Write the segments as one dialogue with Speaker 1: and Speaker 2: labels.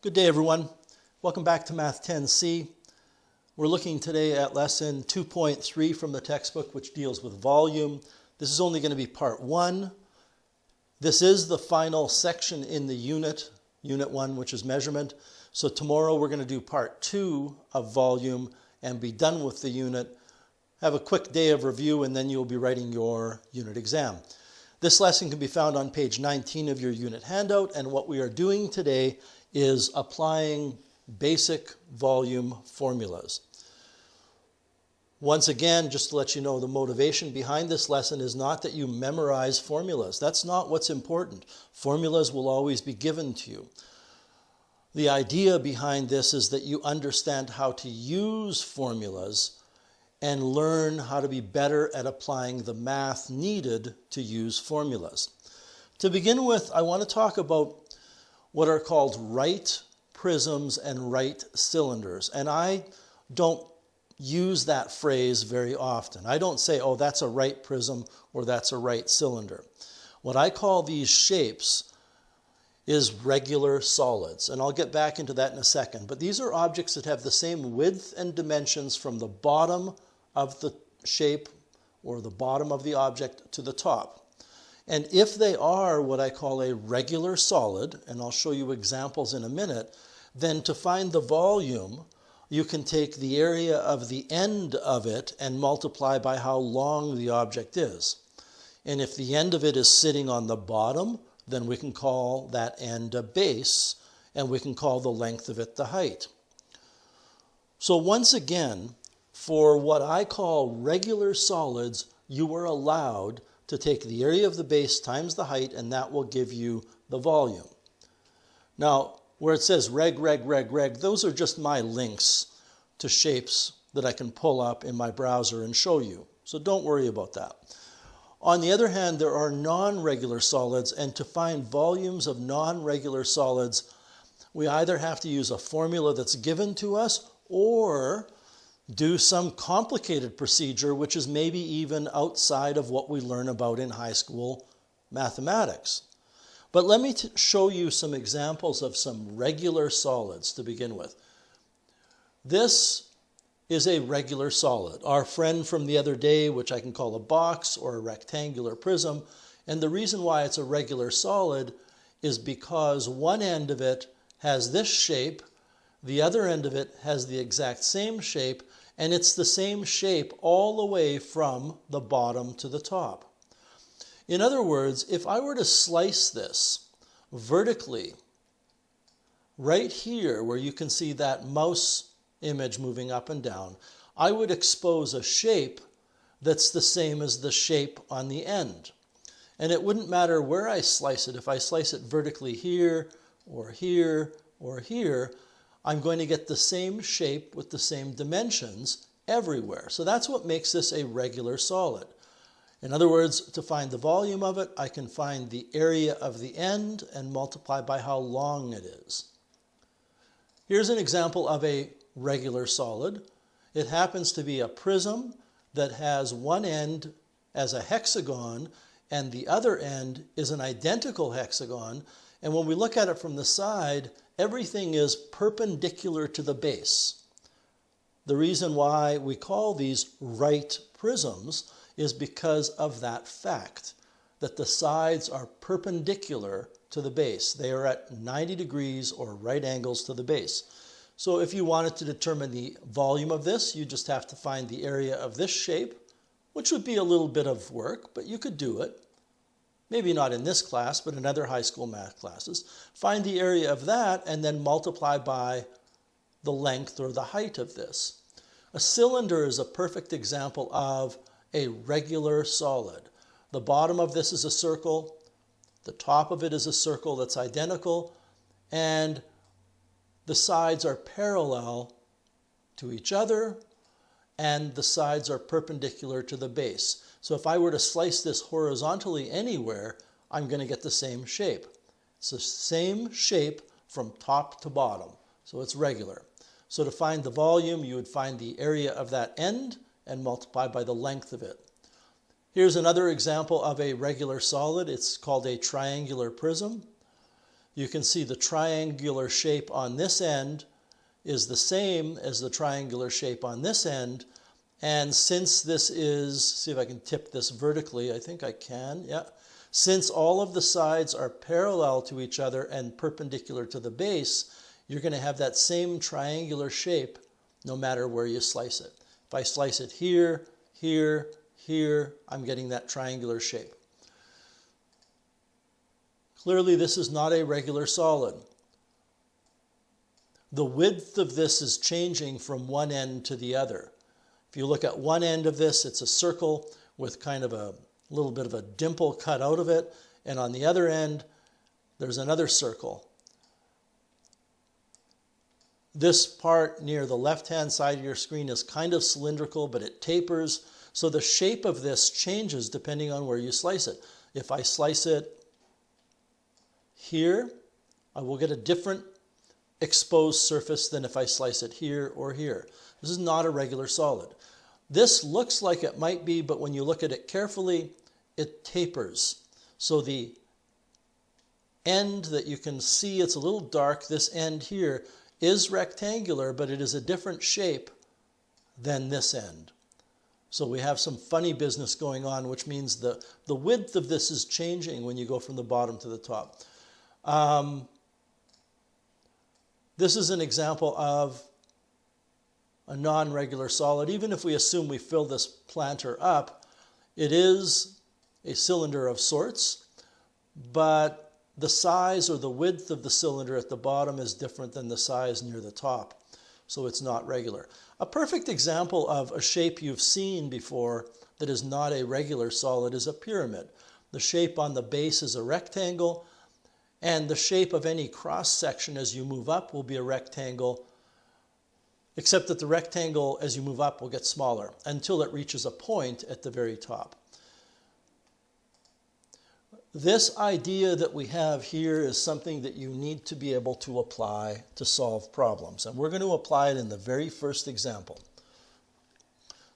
Speaker 1: Good day, everyone. Welcome back to Math 10C. We're looking today at lesson 2.3 from the textbook, which deals with volume. This is only going to be part 1. This is the final section in the unit 1, which is measurement. So tomorrow we're going to do part 2 of volume and be done with the unit. Have a quick day of review, and then you'll be writing your unit exam. This lesson can be found on page 19 of your unit handout, and what we are doing today is applying basic volume formulas. Once again, just to let you know, the motivation behind this lesson is not that you memorize formulas. That's not what's important. Formulas will always be given to you. The idea behind this is that you understand how to use formulas and learn how to be better at applying the math needed to use formulas. To begin with, I want to talk about what are called right prisms and right cylinders. And I don't use that phrase very often. I don't say, oh, that's a right prism or that's a right cylinder. What I call these shapes is regular solids. And I'll get back into that in a second. But these are objects that have the same width and dimensions from the bottom of the shape or the bottom of the object to the top. And if they are what I call a regular solid, and I'll show you examples in a minute, then to find the volume, you can take the area of the end of it and multiply by how long the object is. And if the end of it is sitting on the bottom, then we can call that end a base, and we can call the length of it the height. So once again, for what I call regular solids, you are allowed to take the area of the base times the height, and that will give you the volume. Now, where it says reg, those are just my links to shapes that I can pull up in my browser and show you. So don't worry about that. On the other hand, there are non-regular solids, and to find volumes of non-regular solids, we either have to use a formula that's given to us or do some complicated procedure, which is maybe even outside of what we learn about in high school mathematics. But let me show you some examples of some regular solids to begin with. This is a regular solid. Our friend from the other day, which I can call a box or a rectangular prism. And the reason why it's a regular solid is because one end of it has this shape, the other end of it has the exact same shape, and it's the same shape all the way from the bottom to the top. In other words, if I were to slice this vertically, right here where you can see that mouse image moving up and down, I would expose a shape that's the same as the shape on the end. And it wouldn't matter where I slice it. If I slice it vertically here or here or here, I'm going to get the same shape with the same dimensions everywhere. So that's what makes this a regular solid. In other words, to find the volume of it, I can find the area of the end and multiply by how long it is. Here's an example of a regular solid. It happens to be a prism that has one end as a hexagon and the other end is an identical hexagon. And when we look at it from the side, everything is perpendicular to the base. The reason why we call these right prisms is because of that fact, that the sides are perpendicular to the base. They are at 90 degrees or right angles to the base. So if you wanted to determine the volume of this, you just have to find the area of this shape, which would be a little bit of work, but you could do it. Maybe not in this class, but in other high school math classes. Find the area of that and then multiply by the length or the height of this. A cylinder is a perfect example of a regular solid. The bottom of this is a circle. The top of it is a circle that's identical. And the sides are parallel to each other. And the sides are perpendicular to the base. So if I were to slice this horizontally anywhere, I'm going to get the same shape. It's the same shape from top to bottom. So it's regular. So to find the volume, you would find the area of that end and multiply by the length of it. Here's another example of a regular solid. It's called a triangular prism. you can see the triangular shape on this end is the same as the triangular shape on this end. And since this is, see if I can tip this vertically, I think I can, yeah. Since all of the sides are parallel to each other and perpendicular to the base, you're going to have that same triangular shape no matter where you slice it. If I slice it here, here, here, I'm getting that triangular shape. Clearly, this is not a regular solid. The width of this is changing from one end to the other. If you look at one end of this, it's a circle with kind of a little bit of a dimple cut out of it. And on the other end, there's another circle. This part near the left-hand side of your screen is kind of cylindrical, but it tapers. So the shape of this changes depending on where you slice it. If I slice it here, I will get a different exposed surface than if I slice it here or here. This is not a regular solid. This looks like it might be, but when you look at it carefully, it tapers. So the end that you can see, it's a little dark, this end here is rectangular, but it is a different shape than this end. So we have some funny business going on, which means the width of this is changing when you go from the bottom to the top. This is an example of a non-regular solid. Even if we assume we fill this planter up, it is a cylinder of sorts, but the size or the width of the cylinder at the bottom is different than the size near the top, so it's not regular. A perfect example of a shape you've seen before that is not a regular solid is a pyramid. The shape on the base is a rectangle, and the shape of any cross-section as you move up will be a rectangle, except that the rectangle as you move up will get smaller until it reaches a point at the very top. This idea that we have here is something that you need to be able to apply to solve problems. And we're going to apply it in the very first example.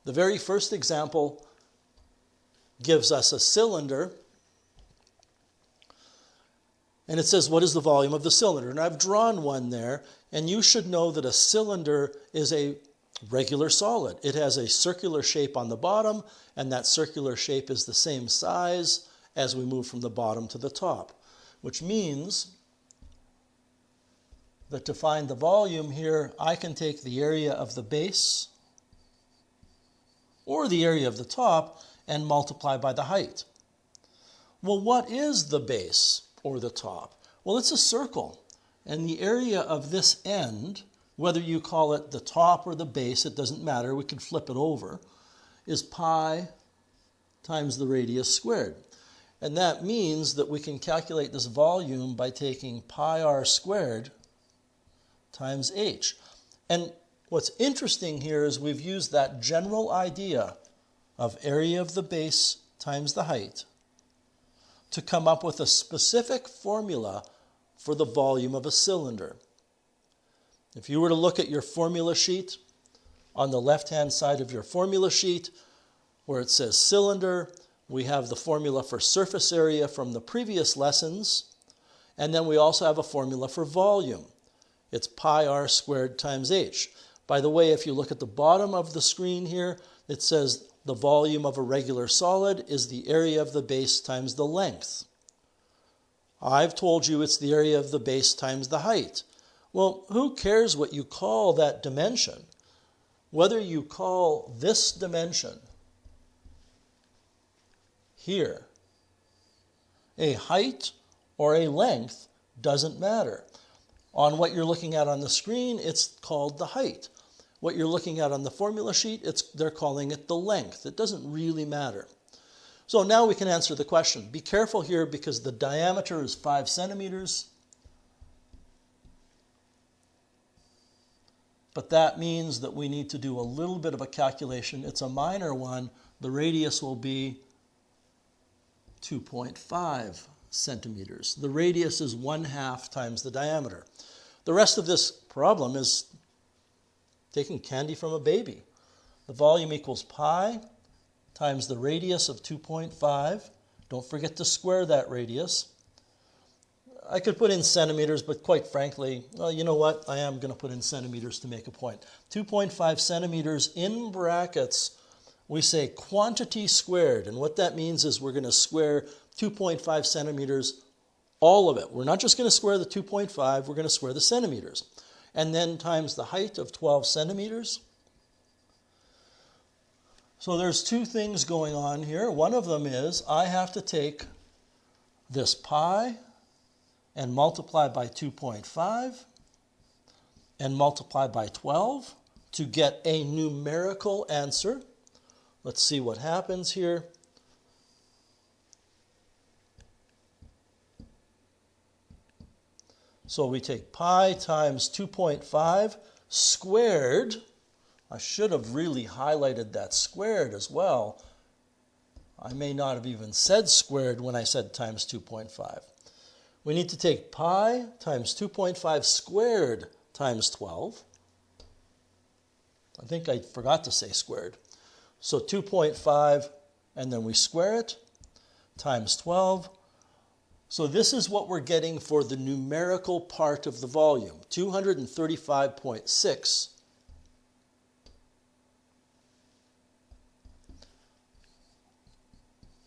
Speaker 1: The very first example gives us a cylinder. And it says, what is the volume of the cylinder? And I've drawn one there. And you should know that a cylinder is a regular solid. It has a circular shape on the bottom. And that circular shape is the same size as we move from the bottom to the top, which means that to find the volume here, I can take the area of the base or the area of the top and multiply by the height. Well, what is the base or the top? Well, it's a circle, and the area of this end, whether you call it the top or the base, it doesn't matter, we can flip it over, is pi times the radius squared. And that means that we can calculate this volume by taking pi r squared times h. And what's interesting here is we've used that general idea of area of the base times the height to come up with a specific formula for the volume of a cylinder. If you were to look at your formula sheet, on the left-hand side of your formula sheet, where it says cylinder, we have the formula for surface area from the previous lessons, and then we also have a formula for volume. It's pi r squared times h. By the way, if you look at the bottom of the screen here, it says the volume of a regular solid is the area of the base times the length. I've told you it's the area of the base times the height. Well, who cares what you call that dimension? Whether you call this dimension here a height or a length doesn't matter. On what you're looking at on the screen, it's called the height. What you're looking at on the formula sheet, they're calling it the length. It doesn't really matter. So now we can answer the question. Be careful here because the diameter is 5 centimeters. But that means that we need to do a little bit of a calculation. It's a minor one. The radius will be 2.5 centimeters. The radius is 1/2 times the diameter. The rest of this problem is taking candy from a baby. The volume equals pi times the radius of 2.5. Don't forget to square that radius. I could put in centimeters, but quite frankly, well, you know what? I am going to put in centimeters to make a point. 2.5 centimeters in brackets, we say quantity squared. And what that means is we're going to square 2.5 centimeters, all of it. We're not just going to square the 2.5, we're going to square the centimeters. And then times the height of 12 centimeters. So there's two things going on here. One of them is I have to take this pi and multiply by 2.5 and multiply by 12 to get a numerical answer. Let's see what happens here. So we take pi times 2.5 squared. I should have really highlighted that squared as well. I may not have even said squared when I said times 2.5. We need to take pi times 2.5 squared times 12. I think I forgot to say squared. So 2.5, and then we square it, times 12. So this is what we're getting for the numerical part of the volume, 235.6.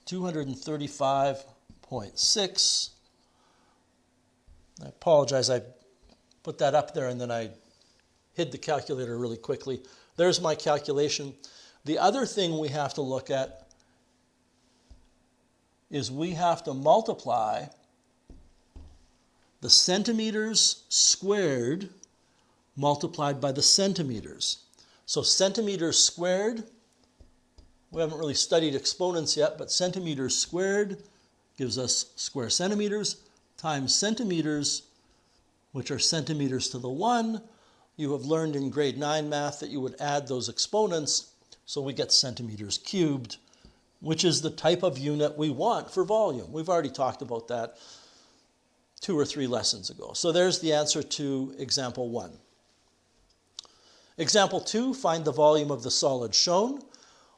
Speaker 1: $235.6. I apologize, I put that up there and then I hid the calculator really quickly. There's my calculation. The other thing we have to look at is we have to multiply the centimeters squared multiplied by the centimeters. So centimeters squared, we haven't really studied exponents yet, but centimeters squared gives us square centimeters times centimeters, which are centimeters to the 1. You have learned in grade 9 math that you would add those exponents, so we get centimeters cubed, which is the type of unit we want for volume. We've already talked about that 2 or 3 lessons ago. So there's the answer to example 1. Example 2, find the volume of the solid shown.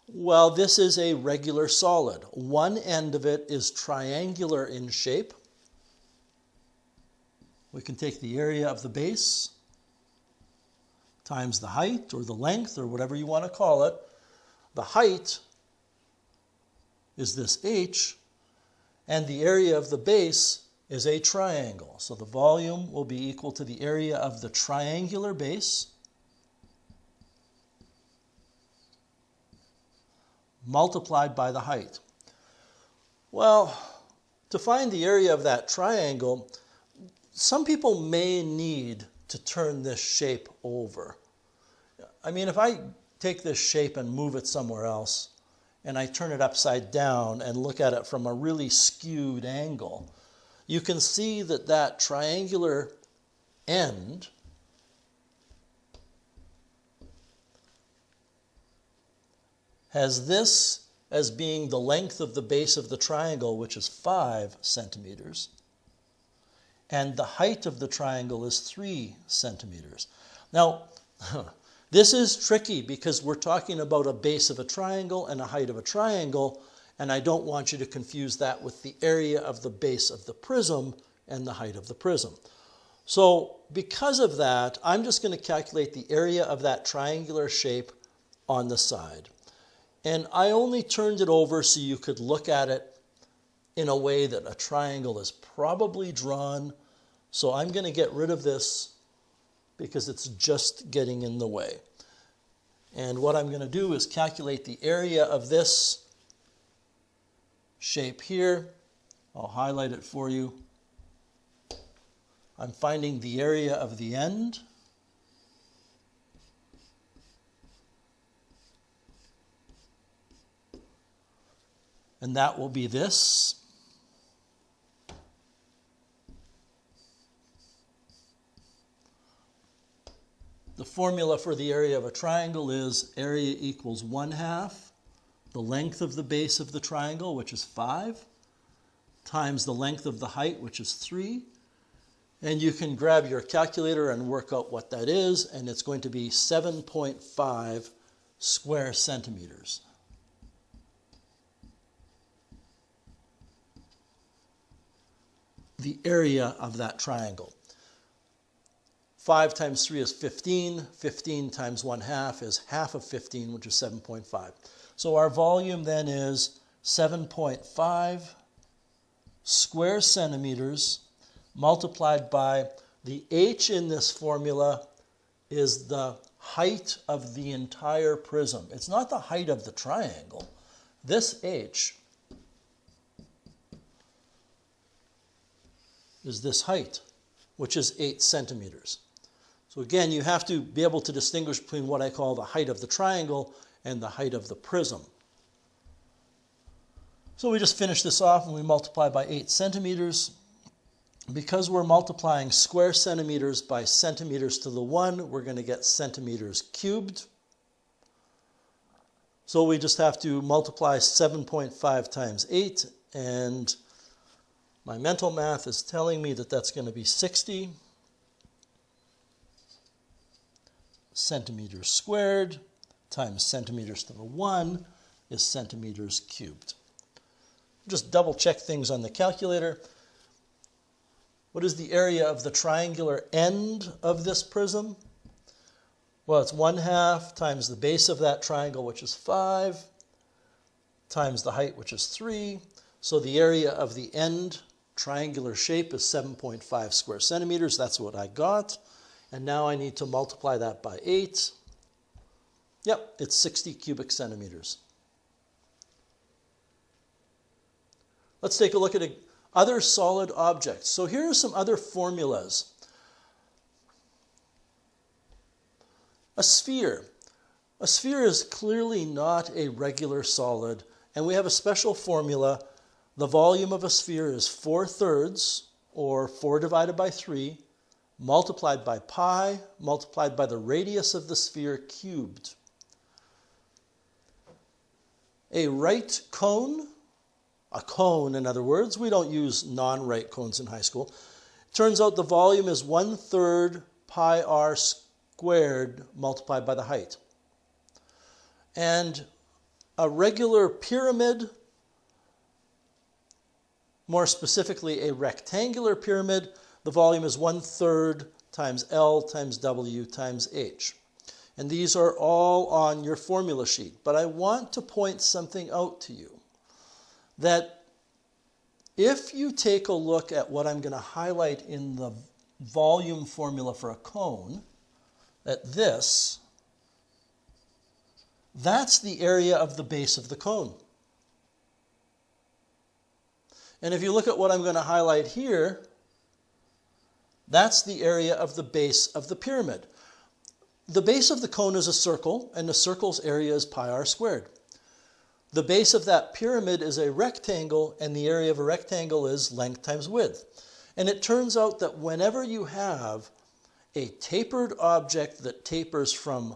Speaker 1: Well, this is a regular solid. One end of it is triangular in shape. We can take the area of the base times the height or the length or whatever you want to call it. The height is this h, and the area of the base is a triangle. So the volume will be equal to the area of the triangular base multiplied by the height. Well, to find the area of that triangle, some people may need to turn this shape over. I mean, if I take this shape and move it somewhere else, and I turn it upside down and look at it from a really skewed angle, you can see that that triangular end has this as being the length of the base of the triangle, which is 5 centimeters. And the height of the triangle is 3 centimeters. Now, this is tricky because we're talking about a base of a triangle and a height of a triangle, and I don't want you to confuse that with the area of the base of the prism and the height of the prism. So because of that, I'm just going to calculate the area of that triangular shape on the side. And I only turned it over so you could look at it in a way that a triangle is probably drawn. So I'm going to get rid of this because it's just getting in the way. And what I'm going to do is calculate the area of this shape here. I'll highlight it for you. I'm finding the area of the end. And that will be this. The formula for the area of a triangle is area equals 1/2 the length of the base of the triangle, which is 5, times the length of the height, which is 3. And you can grab your calculator and work out what that is, and it's going to be 7.5 square centimeters. the area of that triangle. 5 times 3 is 15. 15 times 1/2 is half of 15, which is 7.5. So our volume then is 7.5 square centimeters multiplied by the h in this formula is the height of the entire prism. It's not the height of the triangle. This h is this height, which is 8 centimeters. So again, you have to be able to distinguish between what I call the height of the triangle and the height of the prism. So we just finish this off and we multiply by 8 centimeters. Because we're multiplying square centimeters by centimeters to the 1, we're going to get centimeters cubed. So we just have to multiply 7.5 times 8, and my mental math is telling me that that's going to be 60 centimeters squared times centimeters to the 1 is centimeters cubed. Just double check things on the calculator. What is the area of the triangular end of this prism? Well, it's 1/2 times the base of that triangle, which is 5, times the height, which is 3. So the area of the end triangular shape is 7.5 square centimeters. That's what I got. And now I need to multiply that by 8. Yep, it's 60 cubic centimeters. Let's take a look at other solid objects. So here are some other formulas. A sphere. A sphere is clearly not a regular solid, and we have a special formula. The volume of a sphere is 4/3, or 4 divided by 3, multiplied by pi, multiplied by the radius of the sphere cubed. A right cone, a cone in other words, we don't use non-right cones in high school. Turns out the volume is 1/3 pi r squared multiplied by the height. And a regular pyramid, more specifically a rectangular pyramid, the volume is 1/3 times L times W times H. And these are all on your formula sheet. But I want to point something out to you. That if you take a look at what I'm going to highlight in the volume formula for a cone, that's the area of the base of the cone. And if you look at what I'm going to highlight here, that's the area of the base of the pyramid. The base of the cone is a circle, and the circle's area is pi r squared. The base of that pyramid is a rectangle, and the area of a rectangle is length times width. And it turns out that whenever you have a tapered object that tapers from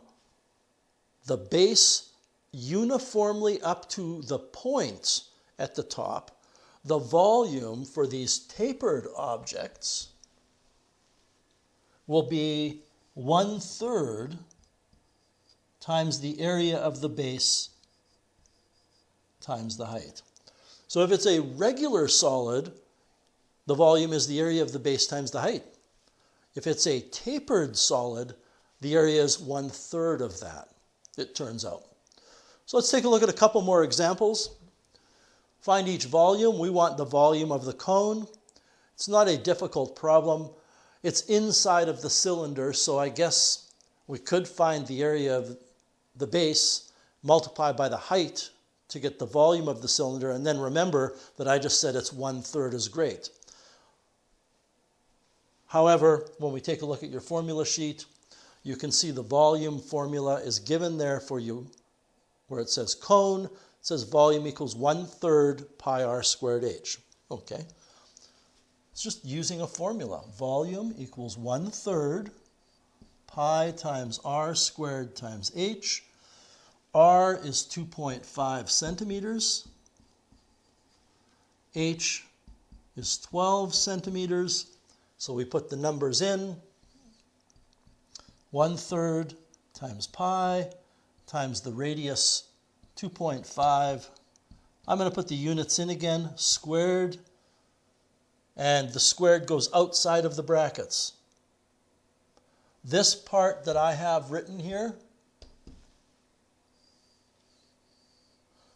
Speaker 1: the base uniformly up to the points at the top, the volume for these tapered objects will be 1/3 times the area of the base times the height. So if it's a regular solid, the volume is the area of the base times the height. If it's a tapered solid, the area is 1/3 of that, it turns out. So let's take a look at a couple more examples. Find each volume. We want the volume of the cone. It's not a difficult problem. It's inside of the cylinder, so I guess we could find the area of the base multiplied by the height to get the volume of the cylinder, and then remember that I just said it's 1/3 is great. However, when we take a look at your formula sheet, you can see the volume formula is given there for you, where it says cone, it says volume equals 1/3 pi r squared h. Okay. It's just using a formula. Volume equals 1/3 pi times r squared times h. R is 2.5 centimeters. H is 12 centimeters. So we put the numbers in. 1/3 times pi times the radius 2.5. I'm going to put the units in again. Squared and the squared goes outside of the brackets. This part that I have written here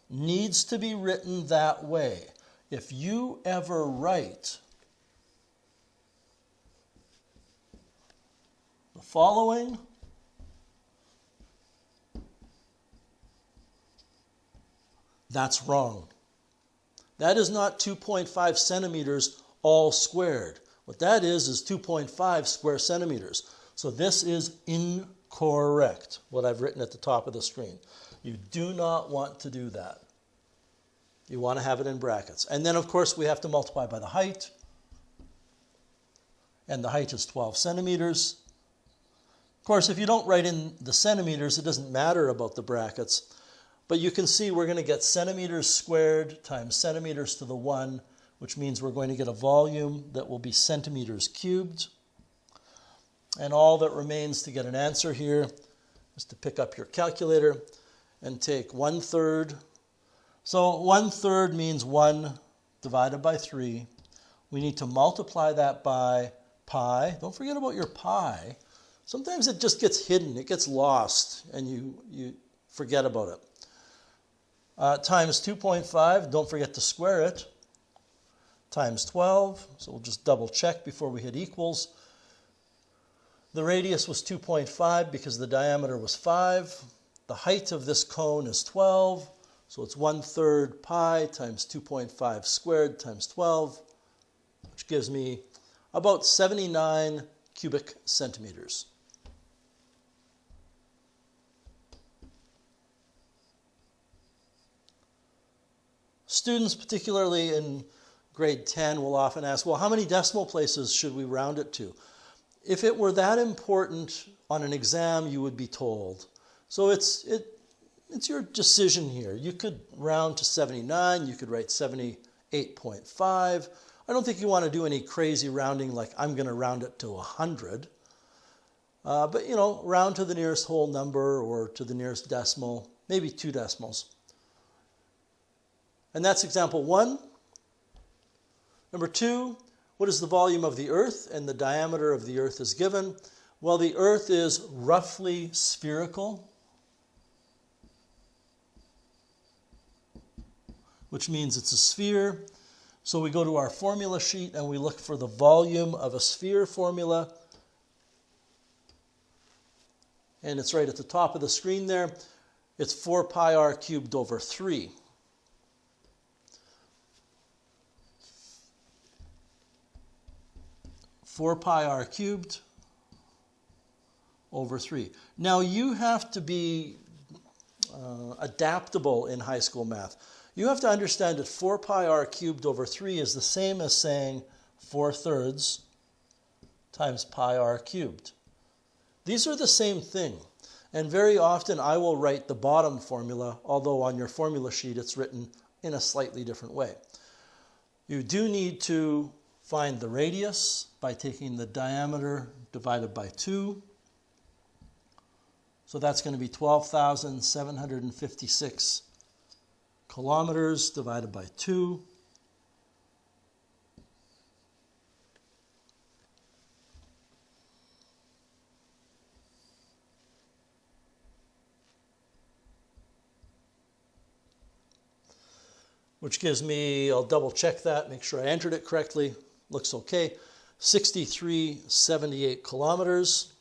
Speaker 1: needs to be written that way. If you ever write the following, that's wrong. That is not 2.5 centimeters all squared. What that is 2.5 square centimeters. So this is incorrect, what I've written at the top of the screen. You do not want to do that. You want to have it in brackets. And then, of course, we have to multiply by the height. And the height is 12 centimeters. Of course, if you don't write in the centimeters, it doesn't matter about the brackets. But you can see we're going to get centimeters squared times centimeters to the 1, which means we're going to get a volume that will be centimeters cubed. And all that remains to get an answer here is to pick up your calculator and take 1/3. So 1/3 means 1 divided by 3. We need to multiply that by pi. Don't forget about your pi. Sometimes it just gets hidden. It gets lost and you forget about it. Times 2.5. Don't forget to square it. Times 12. So we'll just double check before we hit equals. The radius was 2.5 because the diameter was 5. The height of this cone is 12. So it's 1/3 pi times 2.5 squared times 12, which gives me about 79 cubic centimeters. Students, particularly in grade 10, will often ask, well, how many decimal places should we round it to? If it were that important on an exam, you would be told. So it's your decision here. You could round to 79. You could write 78.5. I don't think you want to do any crazy rounding like I'm going to round it to 100. But, round to the nearest whole number or to the nearest decimal, maybe 2 decimals. And that's example 1. Number 2, what is the volume of the Earth? And the diameter of the Earth is given. Well, the Earth is roughly spherical, which means it's a sphere. So we go to our formula sheet and we look for the volume of a sphere formula. And it's right at the top of the screen there. It's 4 pi r cubed over 3. Four pi r cubed over 3. Now you have to be adaptable in high school math. You have to understand that 4 pi r cubed over 3 is the same as saying 4/3 times pi r cubed. These are the same thing. And very often I will write the bottom formula, although on your formula sheet it's written in a slightly different way. You do need to find the radius by taking the diameter divided by 2. So that's going to be 12,756 kilometers divided by 2. Which gives me, I'll double check that, make sure I entered it correctly. Looks okay. 6378 kilometers.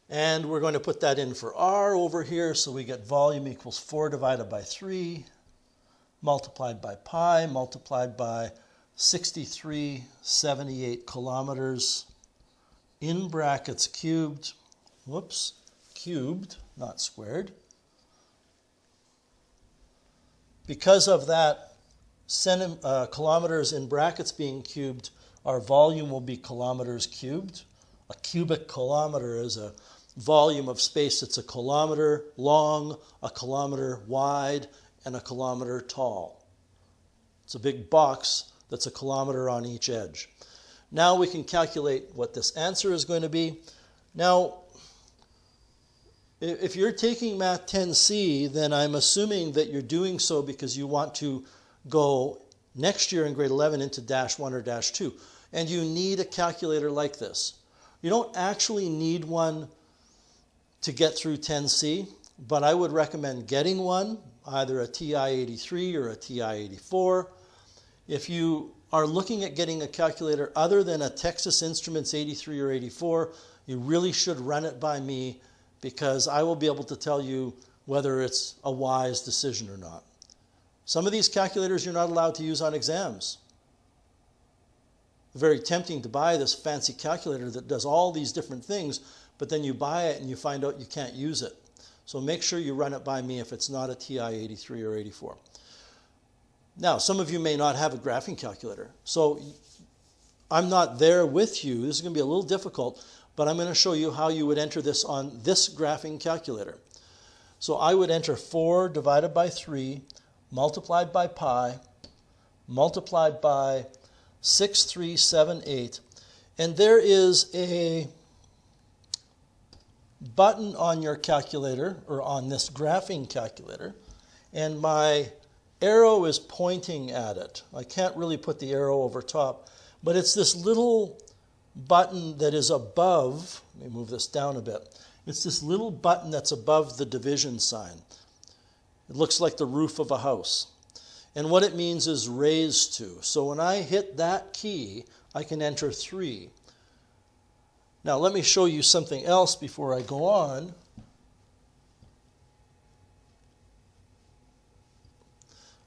Speaker 1: And we're going to put that in for r over here, so we get volume equals 4 divided by 3, multiplied by pi, multiplied by 6378 kilometers, in brackets cubed, whoops, cubed, not squared. Because of that kilometers in brackets being cubed, our volume will be kilometers cubed. A cubic kilometer is a volume of space that's a kilometer long, a kilometer wide, and a kilometer tall. It's a big box that's a kilometer on each edge. Now we can calculate what this answer is going to be. Now, if you're taking Math 10C, then I'm assuming that you're doing so because you want to go next year in grade 11 into Dash 1 or Dash 2. And you need a calculator like this. You don't actually need one to get through 10C, but I would recommend getting one, either a TI-83 or a TI-84. If you are looking at getting a calculator other than a Texas Instruments 83 or 84, you really should run it by me, because I will be able to tell you whether it's a wise decision or not. Some of these calculators you're not allowed to use on exams. Very tempting to buy this fancy calculator that does all these different things, but then you buy it and you find out you can't use it. So make sure you run it by me if it's not a TI-83 or 84. Now, some of you may not have a graphing calculator, so I'm not there with you. This is going to be a little difficult, but I'm going to show you how you would enter this on this graphing calculator. So I would enter 4 divided by 3 multiplied by pi multiplied by 6378, and there is a button on your calculator, or on this graphing calculator, and my arrow is pointing at it. I can't really put the arrow over top, but it's this little button that is above. Let me move this down a bit. It's this little button that's above the division sign. It looks like the roof of a house. And what it means is raised to. So when I hit that key, I can enter 3. Now let me show you something else before I go on.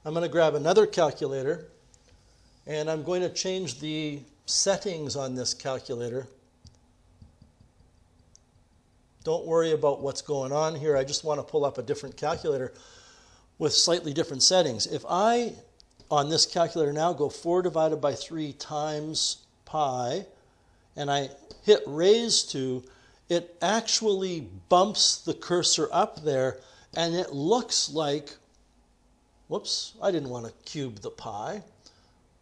Speaker 1: I'm going to grab another calculator, and I'm going to change the settings on this calculator. Don't worry about what's going on here. I just want to pull up a different calculator with slightly different settings. If I, on this calculator now, go 4 divided by 3 times pi, and I hit raise to, it actually bumps the cursor up there, and it looks like, whoops, I didn't want to cube the pi.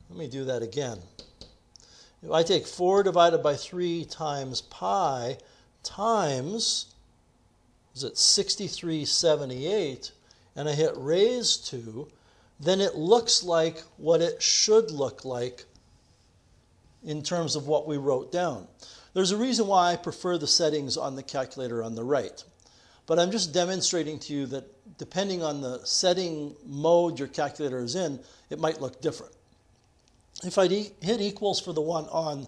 Speaker 1: Let me do that again. If I take 4 divided by 3 times pi times, is it 6378, and I hit raise to, then it looks like what it should look like in terms of what we wrote down. There's a reason why I prefer the settings on the calculator on the right. But I'm just demonstrating to you that depending on the setting mode your calculator is in, it might look different. If I hit equals for the one on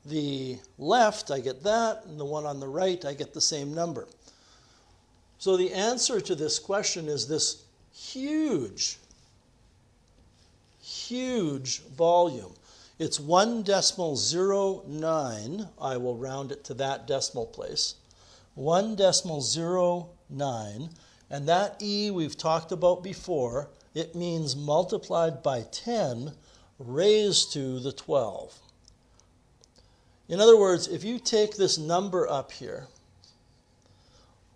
Speaker 1: the left, I get that, and the one on the right, I get the same number. So the answer to this question is this huge, huge volume. It's 1.09. I will round it to that decimal place. 1.09. And that E we've talked about before. It means multiplied by 10 raised to the 12. In other words, if you take this number up here,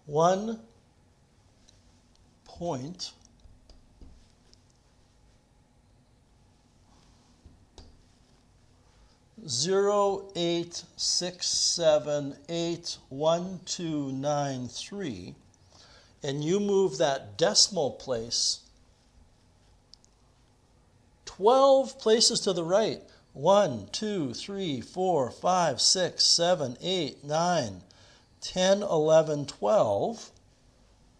Speaker 1: 1.0867819293, and you move that decimal place 12 places to the right. 1, 2, 3, 4, 5, 6, 7, 8, 9, 10, 11, 12.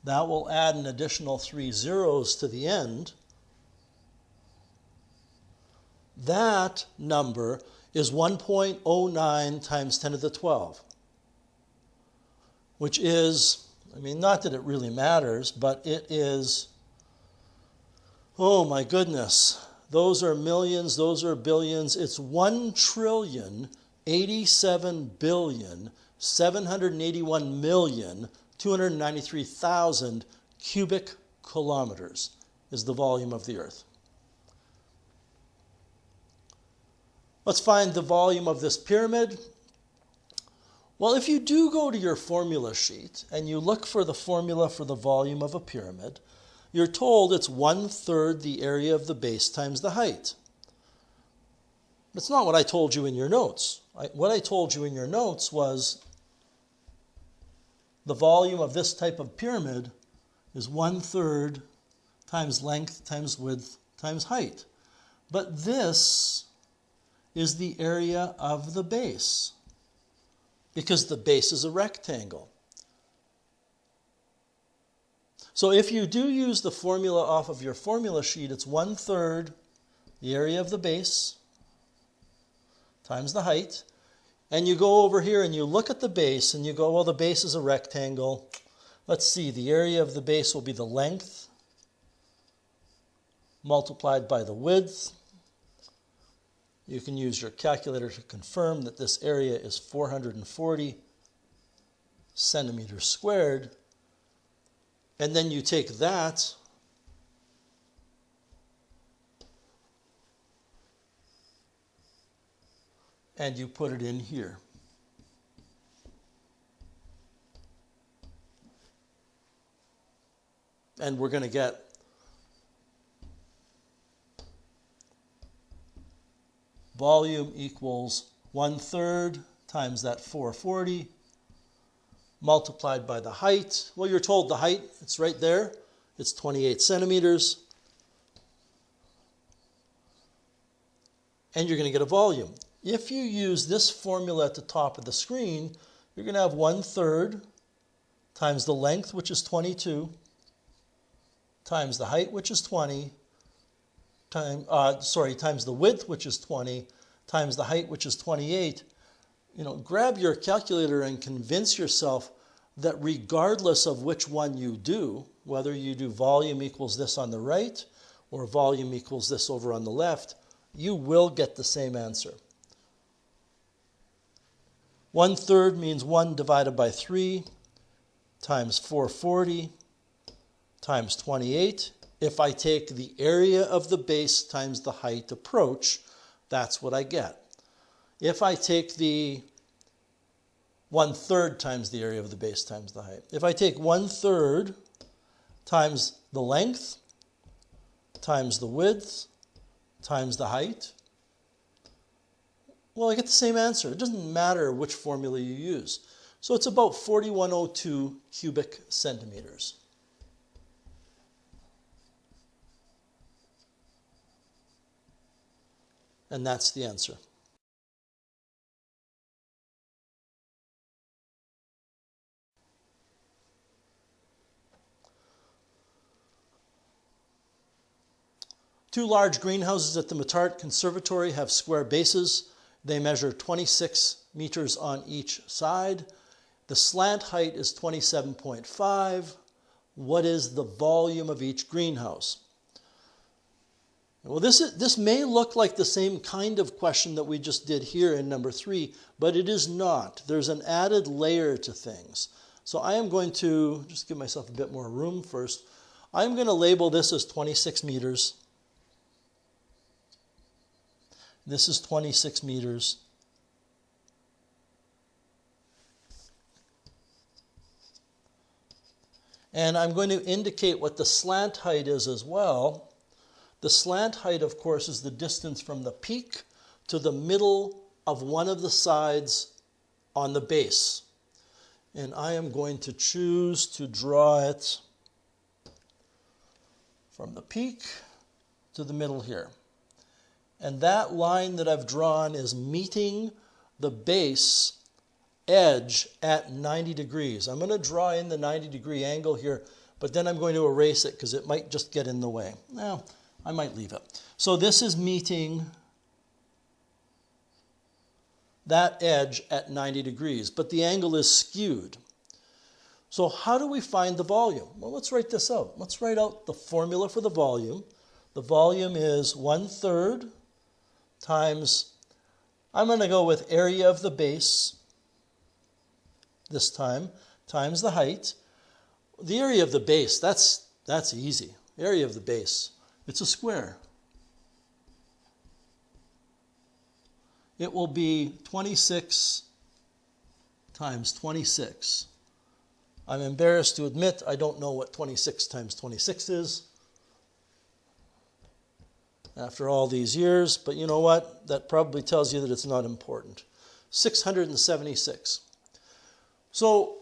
Speaker 1: That will add an additional 3 zeros to the end. That number is 1.09 times 10 to the 12, which is, I mean, not that it really matters, but it is, oh my goodness, those are millions, those are billions. It's 1,087,781,293,000 cubic kilometers is the volume of the Earth. Let's find the volume of this pyramid. Well, if you do go to your formula sheet and you look for the formula for the volume of a pyramid, you're told it's 1/3 the area of the base times the height. That's not what I told you in your notes. What I told you in your notes was the volume of this type of pyramid is 1/3 times length times width times height. But this is the area of the base, because the base is a rectangle. So if you do use the formula off of your formula sheet, it's 1/3 the area of the base times the height. And you go over here and you look at the base and you go, well, the base is a rectangle. Let's see, the area of the base will be the length multiplied by the width. You can use your calculator to confirm that this area is 440 centimeters squared. And then you take that and you put it in here. And we're going to get volume equals 1/3 times that 440 multiplied by the height. Well, you're told the height, it's right there. It's 28 centimeters. And you're going to get a volume. If you use this formula at the top of the screen, you're going to have 1/3 times the length, which is 22, times the height, which is 20, times the width, which is 20, times the height, which is 28. Grab your calculator and convince yourself that regardless of which one you do, whether you do volume equals this on the right or volume equals this over on the left, you will get the same answer. 1/3 means 1 divided by 3 times 440 times 28. If I take the area of the base times the height approach, that's what I get. If I take the 1/3 times the area of the base times the height. If I take 1/3 times the length times the width times the height, well, I get the same answer. It doesn't matter which formula you use. So it's about 4102 cubic centimeters. And that's the answer. Two large greenhouses at the Mattart Conservatory have square bases. They measure 26 meters on each side. The slant height is 27.5. What is the volume of each greenhouse? Well, this may look like the same kind of question that we just did here in number 3, but it is not. There's an added layer to things. So I am going to just give myself a bit more room first. I'm going to label this as 26 meters. This is 26 meters. And I'm going to indicate what the slant height is as well. The slant height, of course, is the distance from the peak to the middle of one of the sides on the base. And I am going to choose to draw it from the peak to the middle here. And that line that I've drawn is meeting the base edge at 90 degrees. I'm going to draw in the 90-degree angle here, but then I'm going to erase it because it might just get in the way. Now, I might leave it. So this is meeting that edge at 90 degrees, but the angle is skewed. So how do we find the volume? Well, let's write this out. Let's write out the formula for the volume. The volume is 1/3 times, I'm going to go with area of the base this time, times the height. The area of the base, that's easy. Area of the base, it's a square. It will be 26 times 26. I'm embarrassed to admit I don't know what 26 times 26 is after all these years, but you know what? That probably tells you that it's not important. 676. So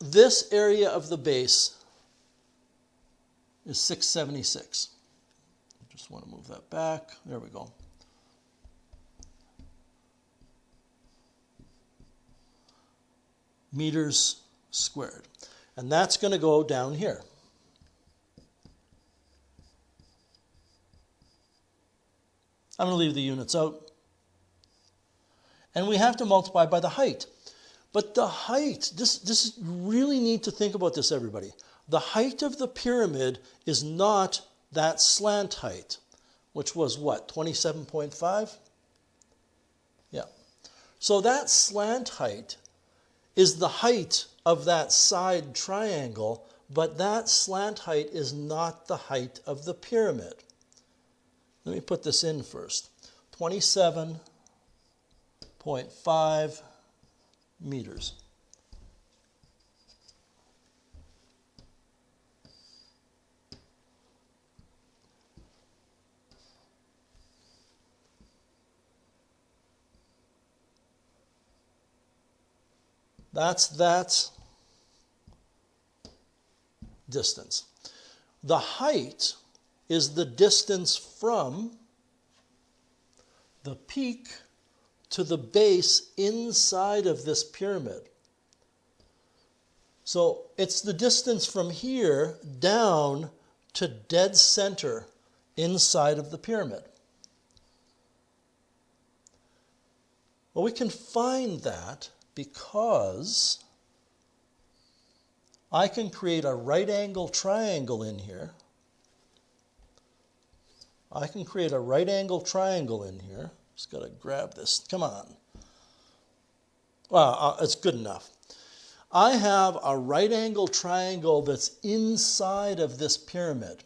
Speaker 1: this area of the base is 676. I just want to move that back. There we go. Meters squared. And that's going to go down here. I'm going to leave the units out. And we have to multiply by the height. But the height, this really need to think about this, everybody. The height of the pyramid is not that slant height, which was what, 27.5? Yeah. So that slant height is the height of that side triangle, but that slant height is not the height of the pyramid. Let me put this in first. 27.5 meters. That's that distance. The height is the distance from the peak to the base inside of this pyramid. So it's the distance from here down to dead center inside of the pyramid. Well, we can find that because I can create a right angle triangle in here. I can create a right angle triangle in here. Just got to grab this. Come on. Well, it's good enough. I have a right angle triangle that's inside of this pyramid.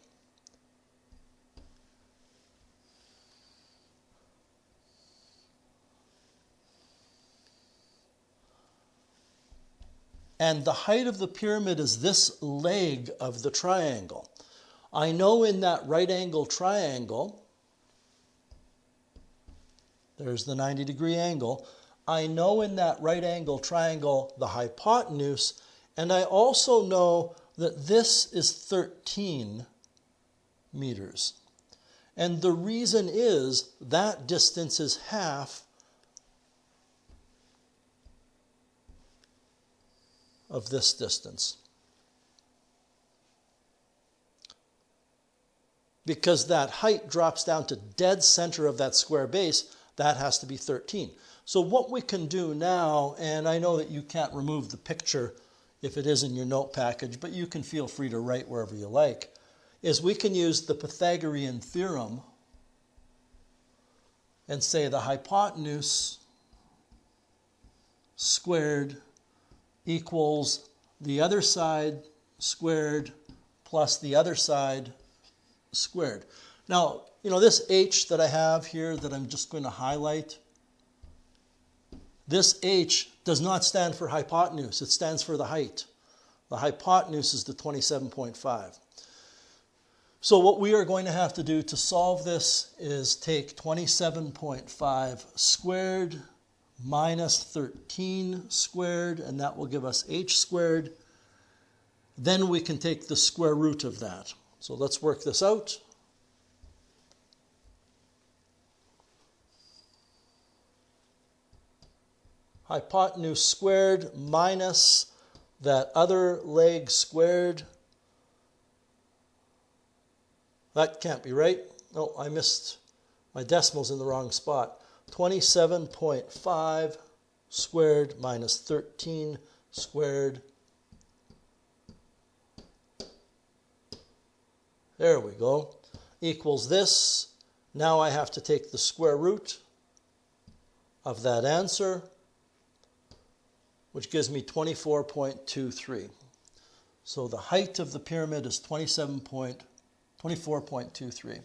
Speaker 1: And the height of the pyramid is this leg of the triangle. I know in that right angle triangle, there's the 90-degree angle. I know in that right angle triangle the hypotenuse, and I also know that this is 13 meters. And the reason is that distance is half of this distance. Because that height drops down to dead center of that square base, that has to be 13. So what we can do now, and I know that you can't remove the picture if it is in your note package, but you can feel free to write wherever you like, is we can use the Pythagorean theorem and say the hypotenuse squared equals the other side squared plus the other side squared. Now, you know, this h that I have here that I'm just going to highlight, this h does not stand for hypotenuse. It stands for the height. The hypotenuse is the 27.5. So what we are going to have to do to solve this is take 27.5 squared minus 13 squared, and that will give us h squared. Then we can take the square root of that. So let's work this out. Hypotenuse squared minus that other leg squared. That can't be right. Oh, I missed my decimals in the wrong spot. 27.5 squared minus 13 squared. There we go. Equals this. Now I have to take the square root of that answer, which gives me 24.23. So the height of the pyramid is 24.23.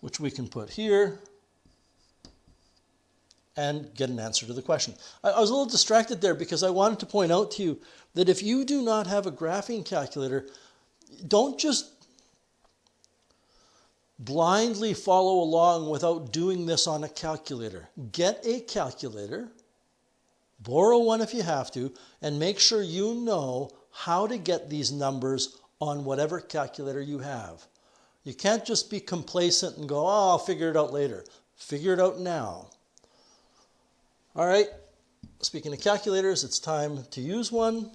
Speaker 1: Which we can put here and get an answer to the question. I was a little distracted there because I wanted to point out to you that if you do not have a graphing calculator, don't just blindly follow along without doing this on a calculator. Get a calculator, borrow one if you have to, and make sure you know how to get these numbers on whatever calculator you have. You can't just be complacent and go, oh, I'll figure it out later. Figure it out now. All right, speaking of calculators, it's time to use one.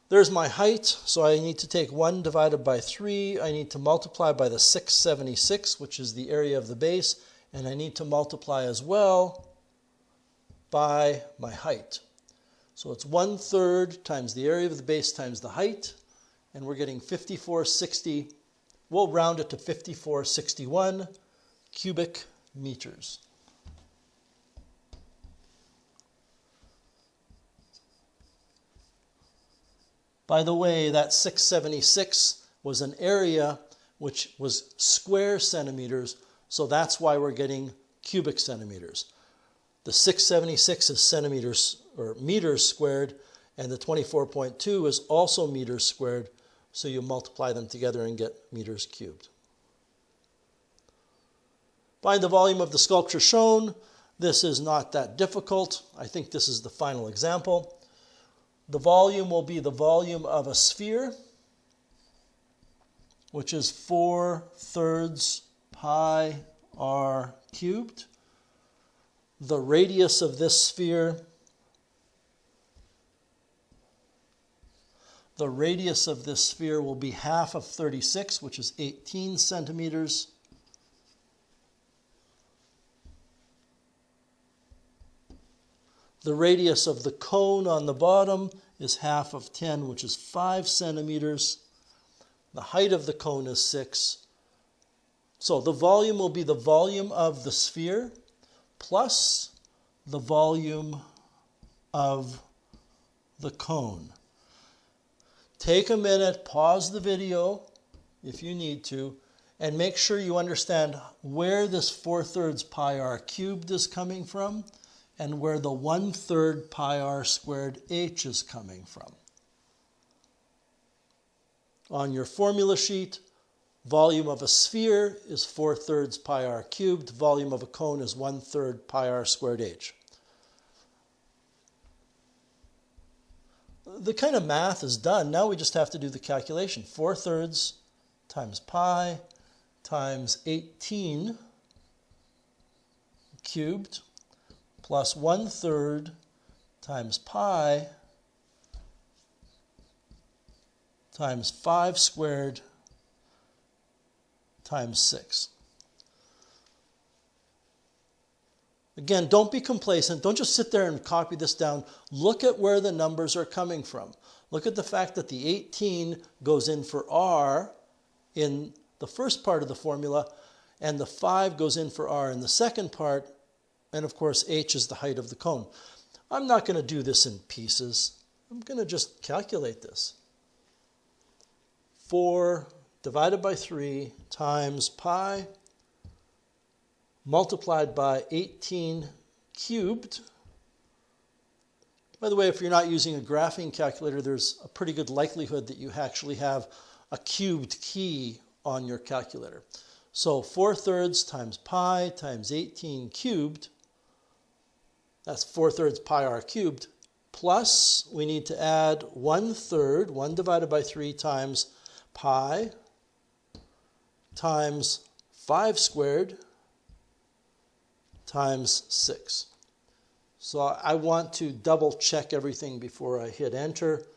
Speaker 1: There's my height, so I need to take 1 divided by 3. I need to multiply by the 676, which is the area of the base, and I need to multiply as well by my height. So it's 1/3 times the area of the base times the height, and we're getting 5460. We'll round it to 5461 cubic meters. By the way, that 676 was an area which was square centimeters, so that's why we're getting cubic centimeters. The 676 is centimeters or meters squared, and the 24.2 is also meters squared, so you multiply them together and get meters cubed. Find the volume of the sculpture shown. This is not that difficult. I think this is the final example. The volume will be the volume of a sphere, which is 4/3 pi r cubed. The radius of this sphere, will be half of 36, which is 18 centimeters. The radius of the cone on the bottom is half of 10, which is 5 centimeters. The height of the cone is 6. So the volume will be the volume of the sphere plus the volume of the cone. Take a minute, pause the video if you need to, and make sure you understand where this 4/3 pi r cubed is coming from and where the 1/3 pi r squared h is coming from. On your formula sheet, volume of a sphere is 4/3 pi r cubed. Volume of a cone is 1/3 pi r squared h. The kind of math is done. Now we just have to do the calculation. 4/3 times pi times 18 cubed plus 1/3 times pi times 5 squared times 6. Again, don't be complacent. Don't just sit there and copy this down. Look at where the numbers are coming from. Look at the fact that the 18 goes in for r in the first part of the formula, and the 5 goes in for r in the second part, and of course h is the height of the cone. I'm not going to do this in pieces. I'm going to just calculate this. 4 divided by 3 times pi multiplied by 18 cubed. By the way, if you're not using a graphing calculator, there's a pretty good likelihood that you actually have a cubed key on your calculator. So 4/3 times pi times 18 cubed, that's 4/3 pi r cubed, plus we need to add 1/3, 1 divided by 3 times pi times 5 squared times 6. So I want to double check everything before I hit enter.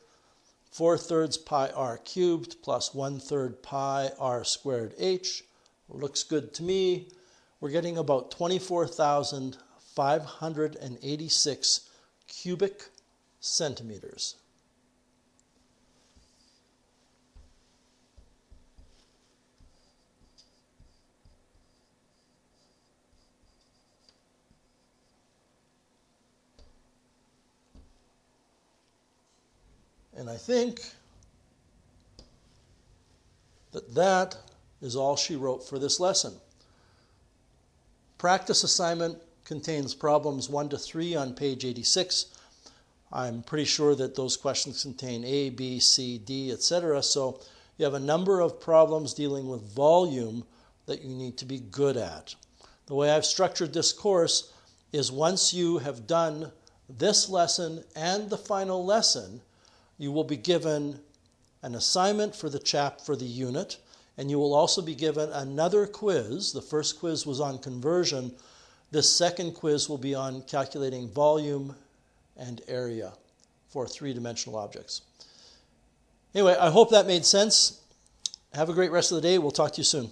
Speaker 1: 4/3 pi r cubed plus 1/3 pi r squared h. Looks good to me. We're getting about 24,586 cubic centimeters. And I think that is all she wrote for this lesson. Practice assignment contains problems 1 to 3 on page 86. I'm pretty sure that those questions contain A, B, C, D, etc. So You have a number of problems dealing with volume that you need to be good at. The way I've structured this course is once you have done this lesson and the final lesson, you will be given an assignment for the unit, and you will also be given another quiz. The first quiz was on conversion. This second quiz will be on calculating volume and area for three-dimensional objects. Anyway, I hope that made sense. Have a great rest of the day. We'll talk to you soon.